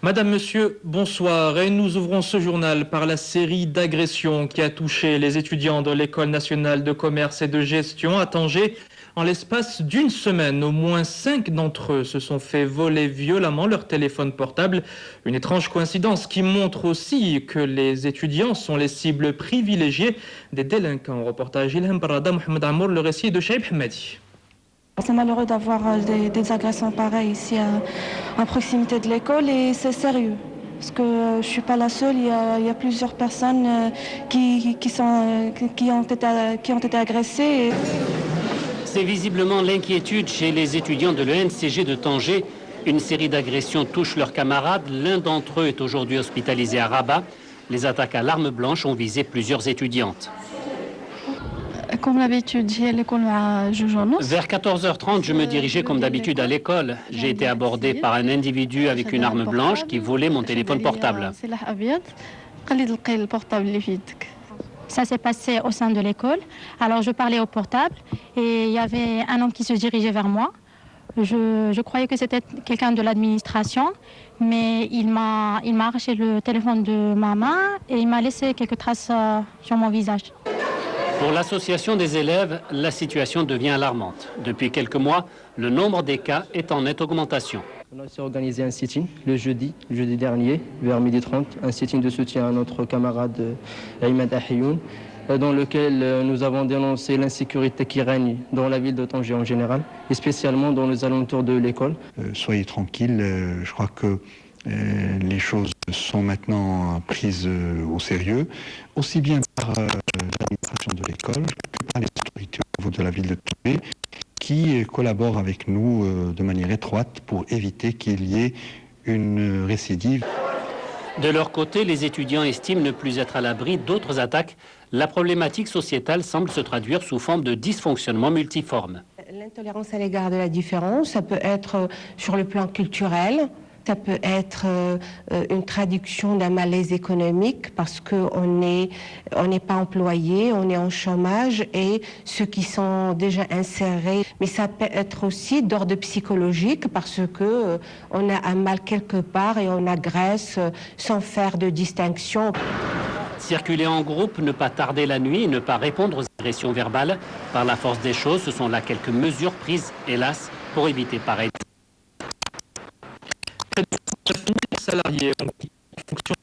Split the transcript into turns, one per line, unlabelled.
Madame, Monsieur, bonsoir. Et nous ouvrons ce journal par la série d'agressions qui a touché les étudiants de l'École nationale de commerce et de gestion à Tanger. En l'espace d'une semaine, au moins 5 d'entre eux se sont fait voler violemment leur téléphone portable. Une étrange coïncidence qui montre aussi que les étudiants sont les cibles privilégiées des délinquants. Reportage Ilham Barada, Mohamed Amour, le récit de Shaib Hamadi.
C'est malheureux d'avoir des agressions pareilles ici à proximité de l'école et c'est sérieux. Parce que je ne suis pas la seule, il y a plusieurs personnes qui ont été agressées.
C'est visiblement l'inquiétude chez les étudiants de l'ENCG de Tanger. Une série d'agressions touche leurs camarades. L'un d'entre eux est aujourd'hui hospitalisé à Rabat. Les attaques à l'arme blanche ont visé plusieurs étudiantes.
Comme d'habitude, j'ai l'école à Joujounos.
Vers 14h30, je me dirigeais comme d'habitude à l'école. J'ai été abordé par un individu avec une arme blanche qui volait mon téléphone portable.
Ça s'est passé au sein de l'école. Alors je parlais au portable et il y avait un homme qui se dirigeait vers moi. Je croyais que c'était quelqu'un de l'administration, mais il m'a arraché le téléphone de ma main et il m'a laissé quelques traces sur mon visage.
Pour l'association des élèves, la situation devient alarmante. Depuis quelques mois, le nombre des cas est en nette augmentation.
On a aussi organisé un sit-in le jeudi dernier, vers 12h30, un sit-in de soutien à notre camarade Ayman Ahioun, dans lequel nous avons dénoncé l'insécurité qui règne dans la ville de Tanger en général, et spécialement dans les alentours de l'école.
Soyez tranquilles, je crois que les choses sont maintenant prises au sérieux, aussi bien par l'administration de l'école que par les autorités au niveau de la ville de Tanger, qui collaborent avec nous de manière étroite pour éviter qu'il y ait une récidive.
De leur côté, les étudiants estiment ne plus être à l'abri d'autres attaques. La problématique sociétale semble se traduire sous forme de dysfonctionnement multiforme.
L'intolérance à l'égard de la différence, ça peut être sur le plan culturel, ça peut être une traduction d'un malaise économique parce qu'on n'est pas employé, on est en chômage et ceux qui sont déjà insérés. Mais ça peut être aussi d'ordre psychologique parce que on a un mal quelque part et on agresse sans faire de distinction.
Circuler en groupe, ne pas tarder la nuit et ne pas répondre aux agressions verbales. Par la force des choses, ce sont là quelques mesures prises, hélas, pour éviter pareil.
Près de 9 000 salariés ont quitté la fonction